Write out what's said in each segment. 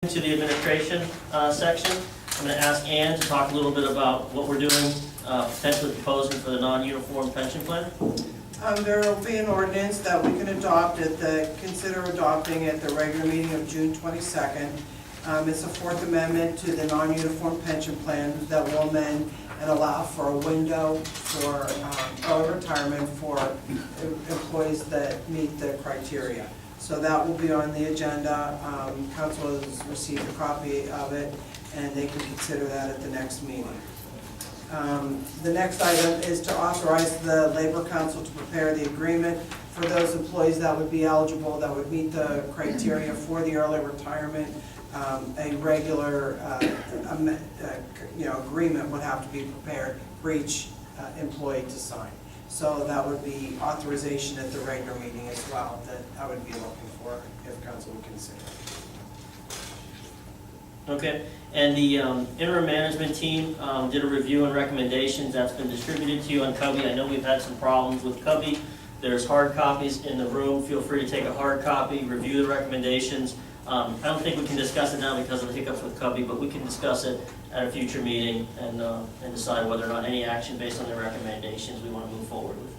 To the administration section. I'm going to ask Ann to talk a little bit about what we're doing, potentially proposing for the non-uniform pension plan. There will be an ordinance that we can adopt consider adopting at the regular meeting of June 22nd. It's a Fourth Amendment to the non-uniform pension plan that will amend and allow for a window for early retirement for employees that meet the criteria. So that will be on the agenda. Council has received a copy of it, and they can consider that at the next meeting. The next item is to authorize the Labor Council to prepare the agreement for those employees that would be eligible, that would meet the criteria for the early retirement. A regular agreement would have to be prepared for each employee to sign. So that would be authorization at the regular meeting as well that I would be looking for if council would consider. Okay, and the interim management team did a review and recommendations. That's been distributed to you on Cubby. I know we've had some problems with Cubby. There's hard copies in the room. Feel free to take a hard copy, review the recommendations. I don't think we can discuss it now because of the hiccups with Cubby, but we can discuss it at a future meeting and decide whether or not any action based on the recommendations we want to move forward with.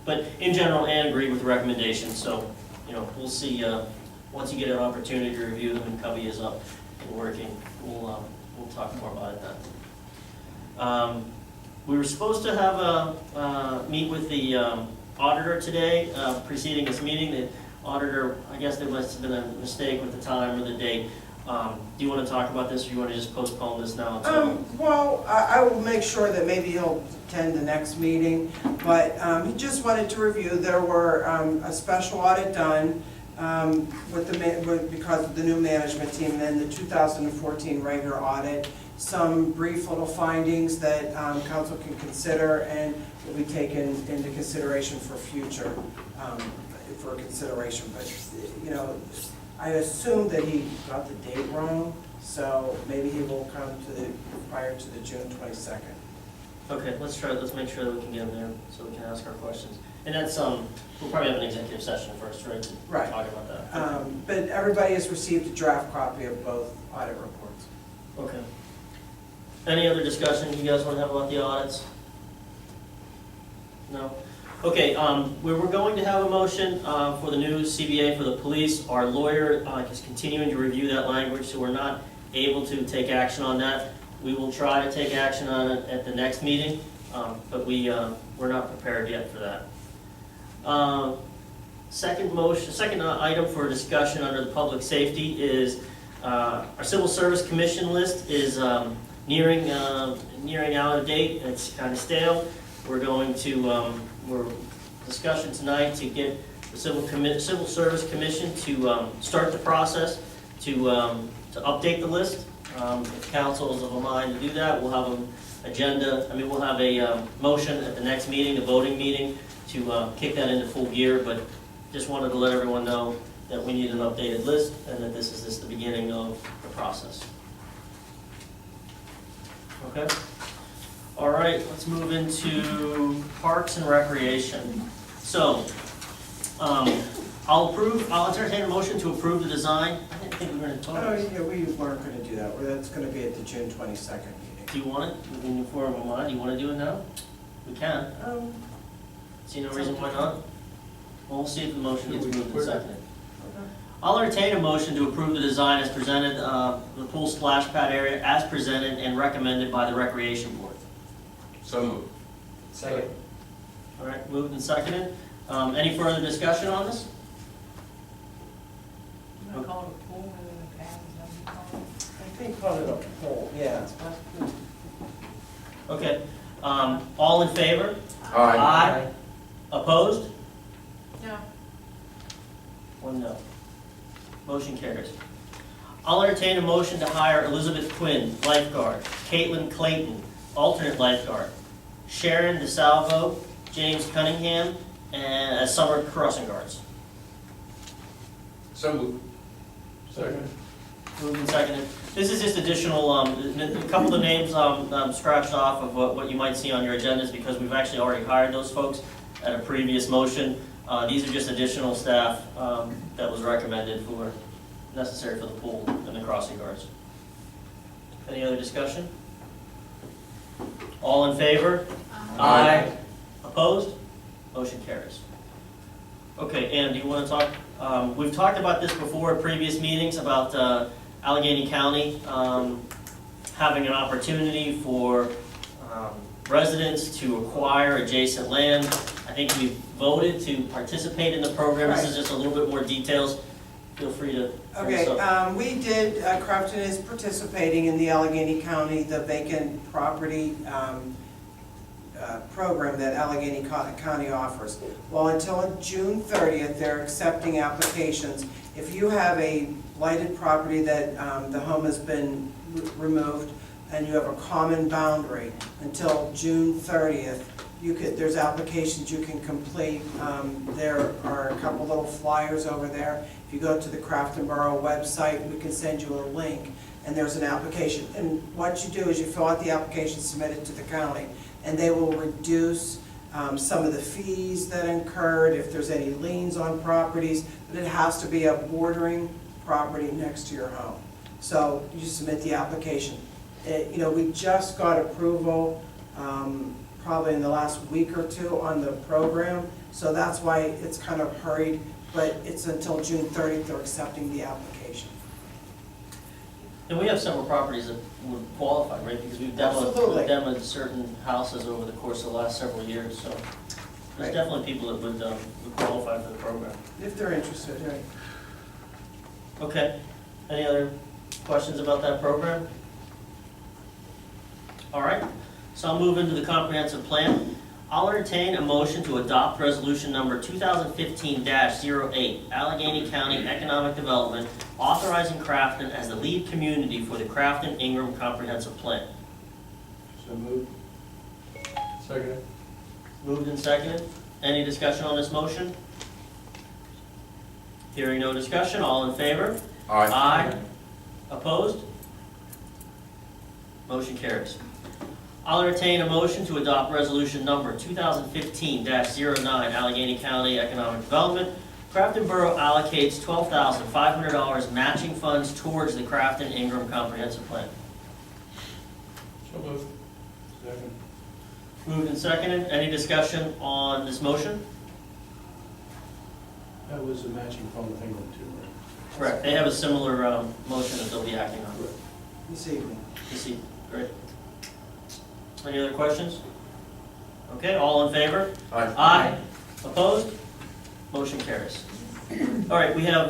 But in general, Ann agreed with the recommendations, so we'll see once you get an opportunity to review them and Cubby is up and working. We'll talk more about it then. We were supposed to have a meet with the auditor today, preceding this meeting. The auditor, I guess there must have been a mistake with the time or the date. Do you want to talk about this, or you want to just postpone this now? Well, I will make sure that maybe he'll attend the next meeting, but he just wanted to review. There were a special audit done because of the new management team, and then the 2014 regular audit. Some brief little findings that council can consider and will be taken into consideration for future consideration. But I assume that he got the date wrong, so maybe he will come prior to the June 22nd. Okay, let's make sure that we can get him there so we can ask our questions. And that's we'll probably have an executive session first, right? Right. Talk about that. But everybody has received a draft copy of both audit reports. Okay. Any other discussion you guys want to have about the audits? No? Okay, we were going to have a motion for the new CBA for the police. Our lawyer is continuing to review that language, so we're not able to take action on that. We will try to take action on it at the next meeting, but we're not prepared yet for that. Second item for discussion under the public safety is our Civil Service Commission list is nearing out of date. It's kind of stale. We're going to discussion tonight to get the Civil Service Commission to start the process to update the list. If council is of a mind to do that, we'll have an agenda. We'll have a motion at the next meeting, the voting meeting, to kick that into full gear. But just wanted to let everyone know that we need an updated list and that this is just the beginning of the process. Okay. All right, let's move into Parks and Recreation. So, I'll entertain a motion to approve the design. I didn't think we were going to talk. Oh, yeah, we weren't going to do that. That's going to be at the June 22nd meeting. Do you want it? In your form of mind, do you want to do it now? We can. See no reason why not? Well, we'll see if the motion gets moved and seconded. I'll entertain a motion to approve the design as presented, the pool splash pad area as presented and recommended by the Recreation Board. So moved. Second. All right, moved and seconded. Any further discussion on this? You call it a pool and then a pad, is that what you call it? I think call it a poll, yeah. Okay, all in favor? Aye. Opposed? No. One no. Motion carries. I'll entertain a motion to hire Elizabeth Quinn, lifeguard, Caitlin Clayton, alternate lifeguard, Sharon DeSalvo, James Cunningham, and as summer crossing guards. So moved. Second. Moved and seconded. This is just additional, a couple of names scratched off of what you might see on your agendas because we've actually already hired those folks at a previous motion. These are just additional staff that was recommended for necessary for the pool and the crossing guards. Any other discussion? All in favor? Aye. Opposed? Motion carries. Okay, Ann, do you want to talk? We've talked about this before at previous meetings, about Allegheny County having an opportunity for residents to acquire adjacent land. I think we voted to participate in the program. This is just a little bit more details. Feel free to bring this Okay, up. we did, Crafton is participating in the Allegheny County, the vacant property program that Allegheny County offers. Well, until June 30th, they're accepting applications. If you have a blighted property that the home has been removed and you have a common boundary, until June 30th, there's applications you can complete. There are a couple little flyers over there. If you go to the Crafton Borough website, we can send you a link, and there's an application. And what you do is you fill out the application, submit it to the county, and they will reduce some of the fees that incurred, if there's any liens on properties, but it has to be a bordering property next to your home. So you submit the application. We just got approval probably in the last week or two on the program, so that's why it's kind of hurried, but it's until June 30th they're accepting the application. And we have several properties that would qualify, right? Because we've Absolutely. demoed certain houses over the course of the last several years, so there's Right. definitely people that would qualify for the program. If they're interested, right? Okay, any other questions about that program? All right, so I'll move into the comprehensive plan. I'll entertain a motion to adopt resolution number 2015-08, Allegheny County Economic Development, authorizing Crafton as the lead community for the Crafton Ingram Comprehensive Plan. So moved. Second. Moved and seconded. Any discussion on this motion? Hearing no discussion, all in favor? Aye. Opposed? Motion carries. I'll entertain a motion to adopt resolution number 2015-09, Allegheny County Economic Development. Crafton Borough allocates $12,500 matching funds towards the Crafton Ingram Comprehensive Plan. So moved. Second. Moved and seconded. Any discussion on this motion? That was a matching fund thing too, right? Correct. They have a similar motion that they'll be acting on This evening. this evening. Great. Any other questions? Okay, all in favor? Aye. Opposed? Motion carries. All right, we have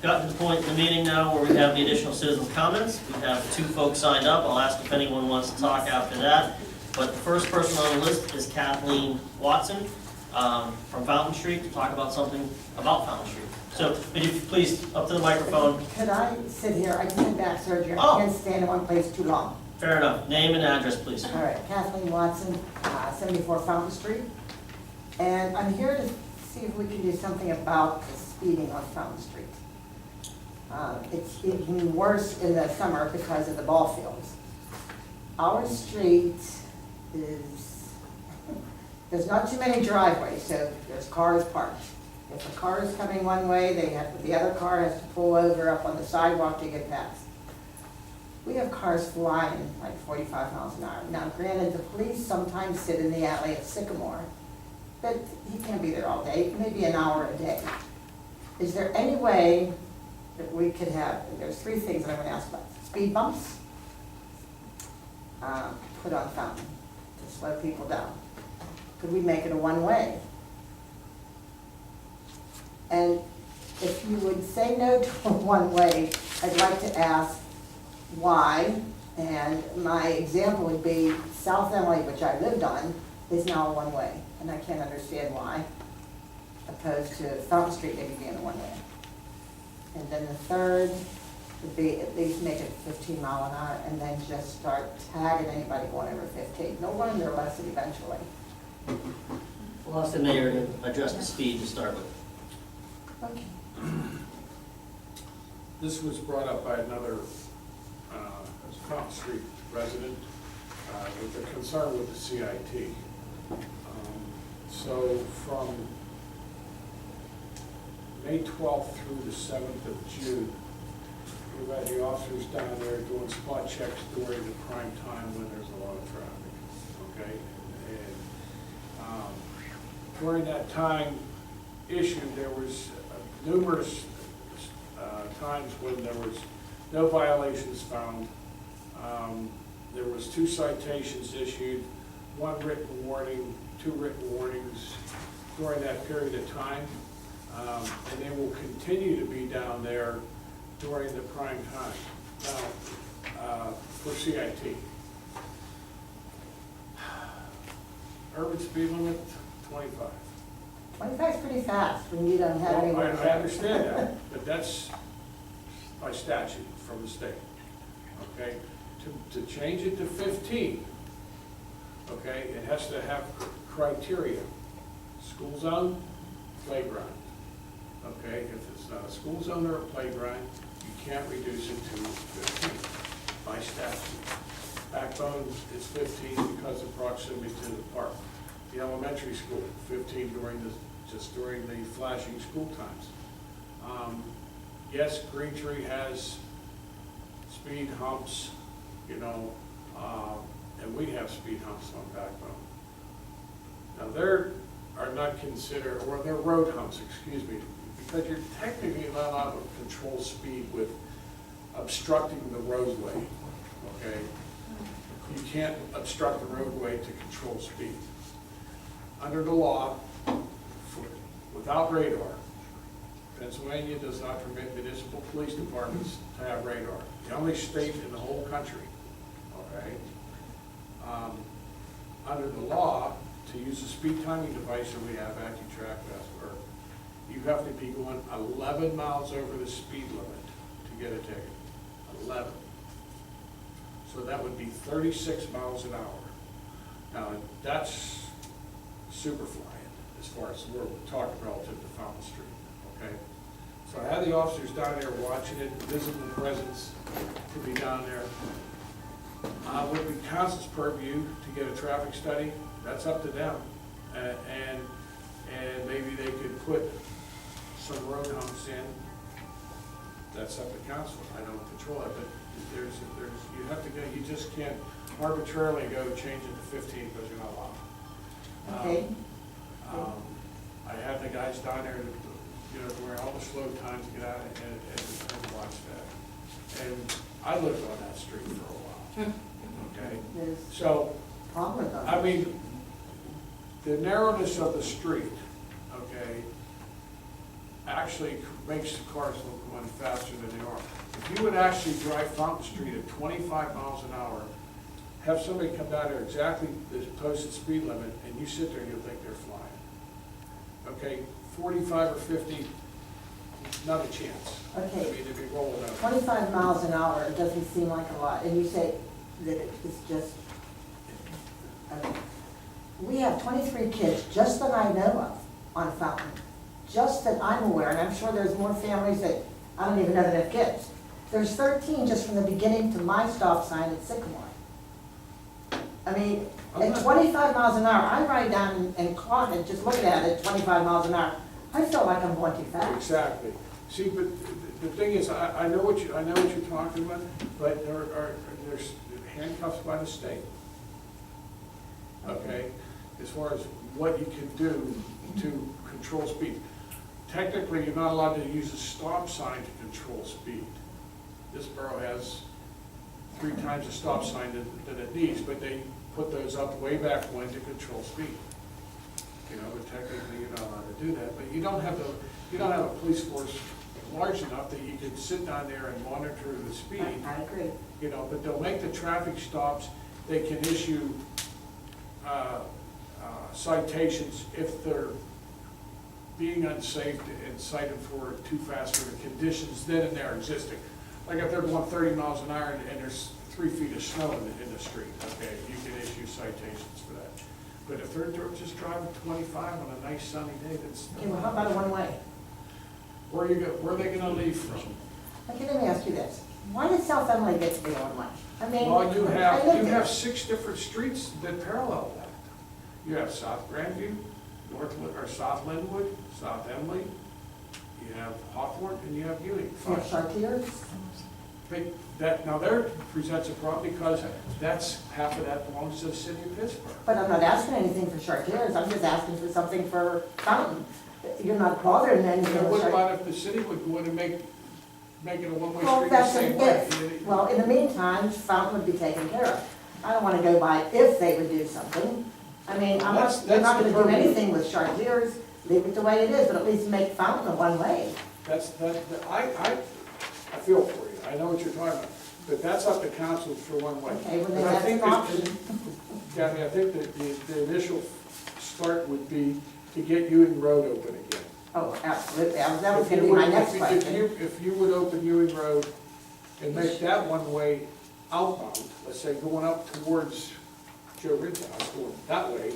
gotten to the point in the meeting now where we have the additional citizens' comments. We have 2 folks signed up. I'll ask if anyone wants to talk after that. But the first person on the list is Kathleen Watson from Fountain Street to talk about something about Fountain Street. So, would you please, up to the microphone. Could I sit here? I just had back surgery. Oh. I can't stand in one place too long. Fair enough. Name and address, please. All right, Kathleen Watson, 74 Fountain Street. And I'm here to see if we can do something about the speeding on Fountain Street. It's even worse in the summer because of the ball fields. Our street is, there's not too many driveways, so there's cars parked. If a car is coming one way, the other car has to pull over up on the sidewalk to get past. We have cars flying like 45 miles an hour. Now granted, the police sometimes sit in the alley at Sycamore, but he can't be there all day, maybe an hour a day. Is there any way that we could have, there's 3 things that I'm gonna ask about. Speed bumps, put on Fountain to slow people down. Could we make it a one-way? And if you would say no to a one-way, I'd like to ask why. And my example would be South Emily, which I lived on, is now a one-way. And I can't understand why, opposed to Fountain Street maybe being a one-way. And then the third would be at least make it 15 mile an hour and then just start tagging anybody going over 15. No learn their lesson eventually. We'll ask the mayor to address the speed to start with. Okay. This was brought up by another Fountain Street resident with a concern with the CIT. So from May 12th through the 7th of June, we've had the officers down there doing spot checks during the prime time when there's a lot of traffic, okay? And during that time issue, there was numerous times when there was no violations found. There was 2 citations issued, 1 written warning, 2 written warnings during that period of time. And they will continue to be down there during the prime time. Now, for CIT. Urban speed limit, 25. 25 is pretty fast when you don't have Well, anywhere to I go. understand that, but that's by statute from the state, okay? To change it to 15, okay, it has to have criteria. School zone, playground, okay? If it's not a school zone or a playground, you can't reduce it to 15 by statute. Backbone is 15 because of proximity to the park. The elementary school, 15 just during the flashing school times. Yes, Green Tree has speed humps, you know, and we have speed humps on Backbone. Now, they're not considered, or they're road humps, excuse me, because you're technically not allowed to control speed with obstructing the roadway, okay? You can't obstruct the roadway to control speed. Under the law, without radar, Pennsylvania does not permit municipal police departments to have radar. The only state in the whole country, okay? Under the law, to use the speed timing device that we have, AccuTrack, Vesper, you have to be going 11 miles over the speed limit to get a ticket. 11. So that would be 36 miles an hour. Now, that's super flying as far as we're talking relative to Fountain Street, okay? So I had the officers down there watching it, visible presence to be down there. Would be council's purview to get a traffic study, that's up to them. And maybe they could put some road humps in, that's up to council, I don't control it, but there's, you have to go, you just can't arbitrarily go change it to 15 because you're not allowed. Okay. I had the guys down there, you know, during all the slow times, get out and watch that. And I lived on that street for a while, okay? There's So, problem with those. I mean, the narrowness of the street, okay, actually makes the cars look going faster than they are. If you would actually drive Fountain Street at 25 miles an hour, have somebody come down there exactly the posted speed limit, and you sit there and you'll think they're flying. Okay, 45 or 50, not a chance. I Okay, mean, they'd be rolling over. 25 miles an hour, it doesn't seem like a lot, and you say that it's just, okay. We have 23 kids, just that I know of, on Fountain, just that I'm aware, and I'm sure there's more families that I don't even know that have kids. There's 13 just from the beginning to my stop sign at Sycamore. I mean, at 25 miles an hour, I ride down and clock it, just looking at it, 25 miles an hour. I feel like I'm going too fast. Exactly. See, but the thing is, I know what you're talking about, but there's handcuffs by the state. Okay? As far as what you can do to control speed. Technically, you're not allowed to use a stop sign to control speed. This borough has 3 times the stop sign that it needs, but they put those up way back when to control speed. You know, but technically you're not allowed to do that, but you don't have a police force large enough that you can sit down there and monitor the speed. I agree. You know, but they'll make the traffic stops, they can issue citations if they're being unsafe and cited for too fast for the conditions then and there existing. Like if they're going 30 miles an hour and there's 3 feet of snow in the street, okay, you can issue citations for that. But if they're just driving 25 on a nice sunny day, that's. Okay, well, how about a one-way? Where are they gonna leave from? Okay, let me ask you this. Why did South Emily get to be a one-way? I mean, Well, you I lived there. have 6 different streets that parallel that. You have South Grandview, South Linwood, South Emily, you have Hawthorne, and you have Ewing. You have Chartiers? now there presents a problem because that's, half of that belongs to the city of Pittsburgh. But I'm not asking anything for Chartiers, I'm just asking for something for Fountain. You're not bothering anything And with what Chartiers. about if the city would want to make it a one-way Well, street the that's same an way? if. Well, in the meantime, Fountain would be taken care of. I don't wanna go by if they would do something. I mean, I'm That's- not, you're not that's gonna the do purpose. anything with Chartiers, leave it the way it is, but at least make Fountain a one-way. I feel for you, I know what you're talking about, but that's up to council for one way. Okay, well, then But I that's think an that- option. Kathy, I think that the initial start would be to get Ewing Road open again. Oh, absolutely, that was If gonna you be my would- next if question. If you would open Ewing Road and make that one way outbound, let's say going up towards Joe Ridge's house, going that way,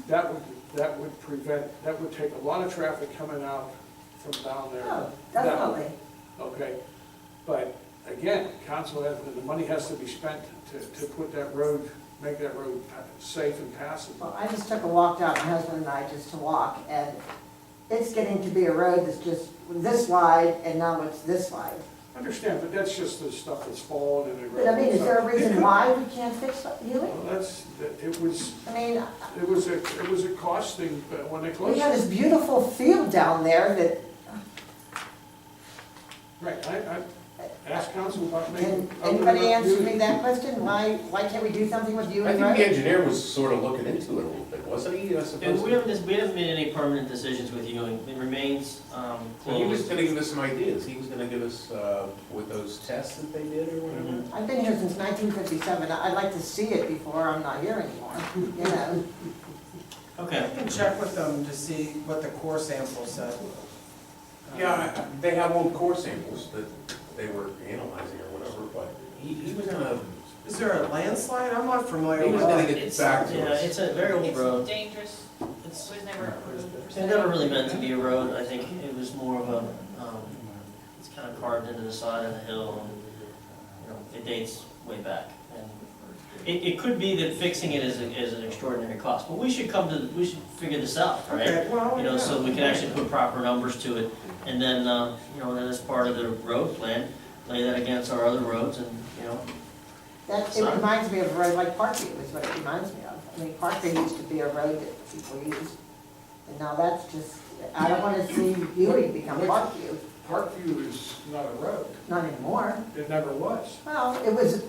that would prevent, that would take a lot of traffic coming out from down there. Oh, that way. definitely. Okay, but again, council has, the money has to be spent to put that road, make that road safe and passable. Well, I just took a walk down, my husband and I, just to walk, and it's getting to be a road that's just this wide, and now it's this wide. I understand, but that's just the stuff that's fallen in the road. But I mean, is there a reason why we can't fix Ewing? Well, it was, I mean, it was a cost thing, but when they we closed have it. this beautiful field down there that, Right, I asked council about making. can anybody answer me that question? Why can't we do something with I Ewing think the Road? engineer was sort of looking into it a little bit, wasn't he, I And suppose? we haven't made any permanent decisions with Ewing. It remains Well, he was closed. gonna give us some ideas, he was gonna give us, with those tests that they did or whatever. Mhm. I've been here since 1957, I'd like to see it before I'm not here anymore, you know? Okay. I can check with them to see what the core sample said. Yeah, they have old core samples that they were analyzing or whatever, but he was gonna, Is there a landslide? I'm not familiar he with was gonna that. get back to Yeah, us. it's a very old road. It's dangerous, it It's was never approved for It never really meant to be a road, I think it was more of a, it's kind of carved into the side of the hill, and, you know, it dates way back. And it could be that fixing it is an extraordinary cost, but we should figure this out, right? Okay, well, You know, yeah. so we can actually put proper numbers to it, and then, you know, then as part of the road plan, lay that against our other roads, and, you know, That, it reminds me of a road like Parkview is what it reminds me of. I mean, Parkview used to be a road that people used, and now that's just, I don't wanna see Ewing become Parkview, Parkview is not a road, not anymore. it never was. Well, it was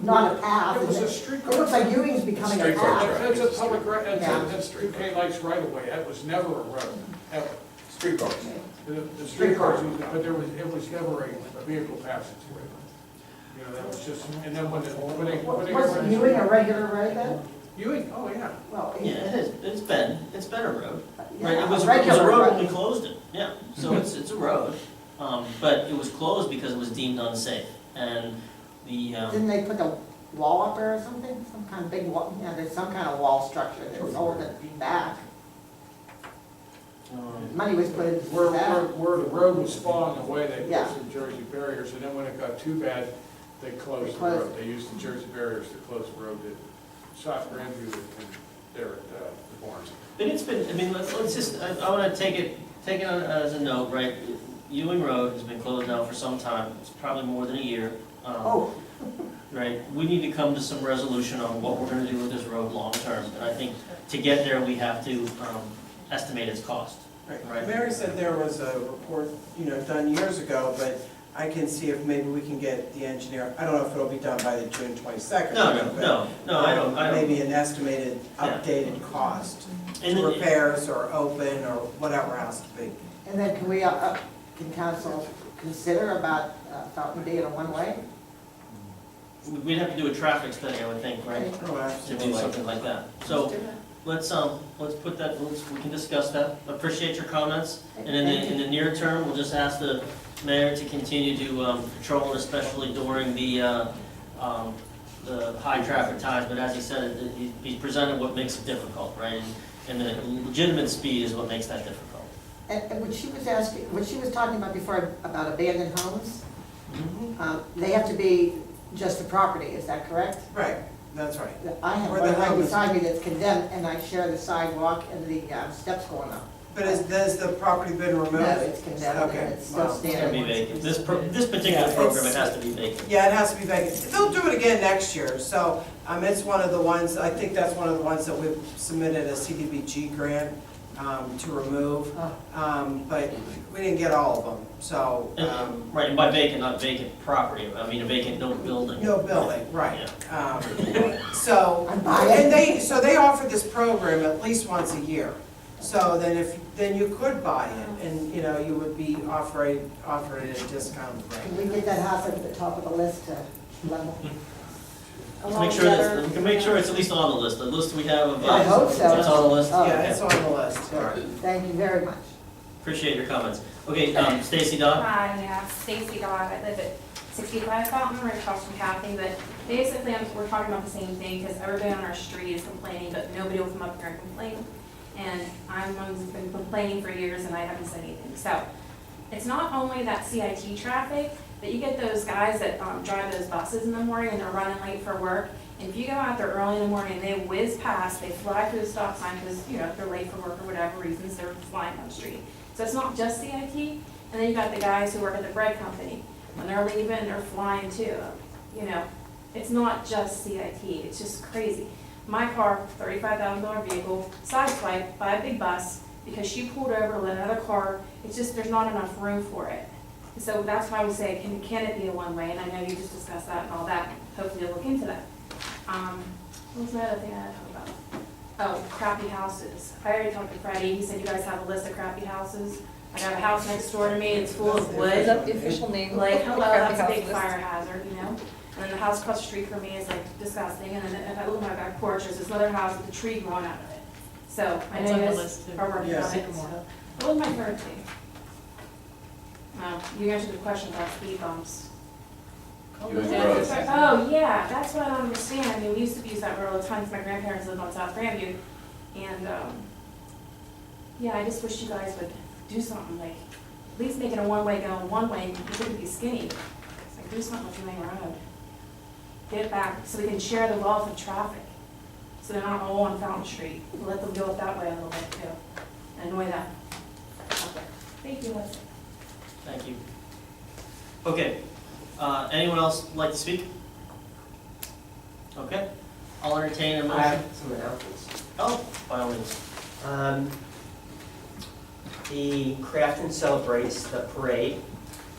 not a path. It was a It street. looks like Ewing's becoming a Streetcar path. track. It's a public, Yeah. that's 2K lights right away, that was never a road, ever. Street cars. The streetcars, used it, but it was never a vehicle passageway. You know, that was just, and then when they. Was Ewing a regular road then? Ewing, oh, yeah. Well, yeah, it is, it's been a road. Right, yeah, it was a a regular road road. when we closed it, yeah, so it's a road, but it was closed because it was deemed unsafe, and the, Didn't they put a wall up there or something? Some kind of big wall, yeah, there's some kind of wall structure that was holding it back. Money was put into that. Where the road was spawned, the way they Yeah. put some Jersey barriers, and then when it got too bad, they closed the closed road. They used the Jersey barriers to close the road at South Grandview and there at the barns. But it's been, I mean, let's just, I wanna take it on as a note, right? Ewing Road has been closed now for some time, it's probably more than a year. Oh, Right, we need to come to some resolution on what we're gonna do with this road long-term, and I think to get there, we have to, estimate its cost. Right. Right. Mary said there was a report, done years ago, but I can see if maybe we can get the engineer, I don't know if it'll be done by the June 22nd. No, I don't. Maybe an estimated Yeah. updated cost, And then- repairs or open or whatever has to be. and then can we, can council consider about Fountain being a one-way? We'd have to do a traffic study, I would think, right? Oh, To do absolutely. something like that. So, let's put that, we can discuss that. Appreciate your comments. And in the near term, we'll just ask the mayor to continue to patrol, especially during the high traffic times. But as he said, he's presented what makes it difficult, right? And the legitimate speed is what makes that difficult. And what she was asking, what she was talking about before about abandoned homes, they have to be just the property, is that correct? Right, that's right. I have Where one the right home is- beside me that's condemned, and I share the sidewalk and the steps going up. But has the property been removed? No, it's condemned, Okay, and it's still well, It's gonna standing. be vacant. This particular Yeah, program, it it's- has to be vacant. Yeah, it has to be vacant. They'll do it again next year, so, it's one of the ones, I think that's one of the ones that we've submitted a CDBG grant, to remove. But we didn't get all of them, so, Right, and by vacant, not vacant property, I mean a vacant, no building. no building, right. So, I'm buying. and they offer this program at least once a year. So then you could buy it, and, you would be offered at a discounted Can rate. we get that house at the top of the list to level? Let's make sure that, we can make sure it's at least on the list, the list we have of. I hope so. It's on the list? Oh. Yeah, Okay. it's on the list. All right, Thank you very much. appreciate your comments. Okay, Stacy Dodd? Hi, yeah, Stacy Dodd, I live at 65 Fountain, right across from Kathy, but basically, we're talking about the same thing, because everybody on our street is complaining, but nobody will come up here and complain. And I'm one who's been complaining for years, and I haven't said anything. So, it's not only that CIT traffic, but you get those guys that drive those buses in the morning, and they're running late for work. And if you go out there early in the morning, they whiz past, they fly through the stop sign, because, they're late for work or whatever reasons, they're flying down the street. So it's not just CIT, and then you got the guys who work at the bread company. When they're leaving, they're flying too. It's not just CIT, it's just crazy. My car, $35,000 vehicle, sideswiped by a big bus because she pulled over to let another car, it's just, there's not enough room for it. So that's why we say, can it be a one-way? And I know you just discussed that and all that, hopefully you'll look into that. What was the other thing I had to talk about? Oh, crappy houses. I already talked to Freddie, he said you guys have a list of crappy houses. I got a house next door to me, it's full of Is wood. that the official name? Like, hello, Crappy that's a big houses. fire hazard, And then the house across the street from me is like disgusting, and then if I look at my back porch, there's this other house with a tree growing out of it. So, I know you guys are working on it, so. What was my third thing? You answered the question about speed bumps. Oh, yeah, that's what I don't understand. I mean, we used to use that road all the time, because my grandparents lived on South Grandview. And, yeah, I just wish you guys would do something, like, at least make it a one-way going one way, and it could be skinny. It's like, do something with your main road. Get it back, so we can share the wealth of traffic. So they're not all on Fountain Street. Let them go up that way a little bit too, and annoy them. Okay. Thank you, Leslie. Thank you. Okay, anyone else like to speak? Okay, I'll entertain a I motion. have some announcements. Oh, by all means. The Craft and Celebrates, the parade,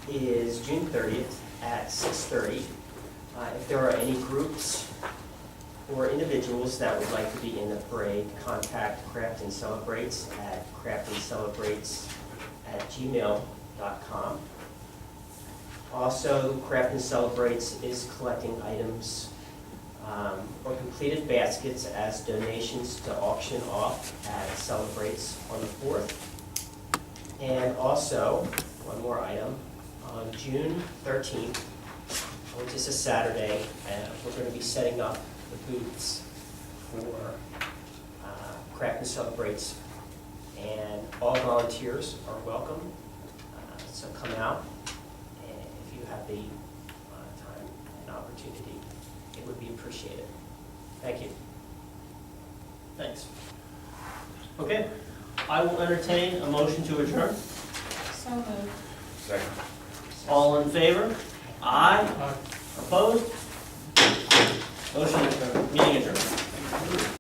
is June 30th at 6:30. If there are any groups or individuals that would like to be in the parade, contact Craft and Celebrates at craftandcelebrates@gmail.com. Also, Craft and Celebrates is collecting items or completed baskets as donations to auction off at Celebrates on the 4th. And also, one more item, on June 13th, which is a Saturday, we're going to be setting up the booths for Craft and Celebrates. And all volunteers are welcome, so come out, and if you have the time and opportunity, it would be appreciated. Thank you. Thanks. Okay, I will entertain a motion to adjourn. So moved. Second. All in favor? Aye. Aye. Opposed? Motion adjourned, meeting adjourned.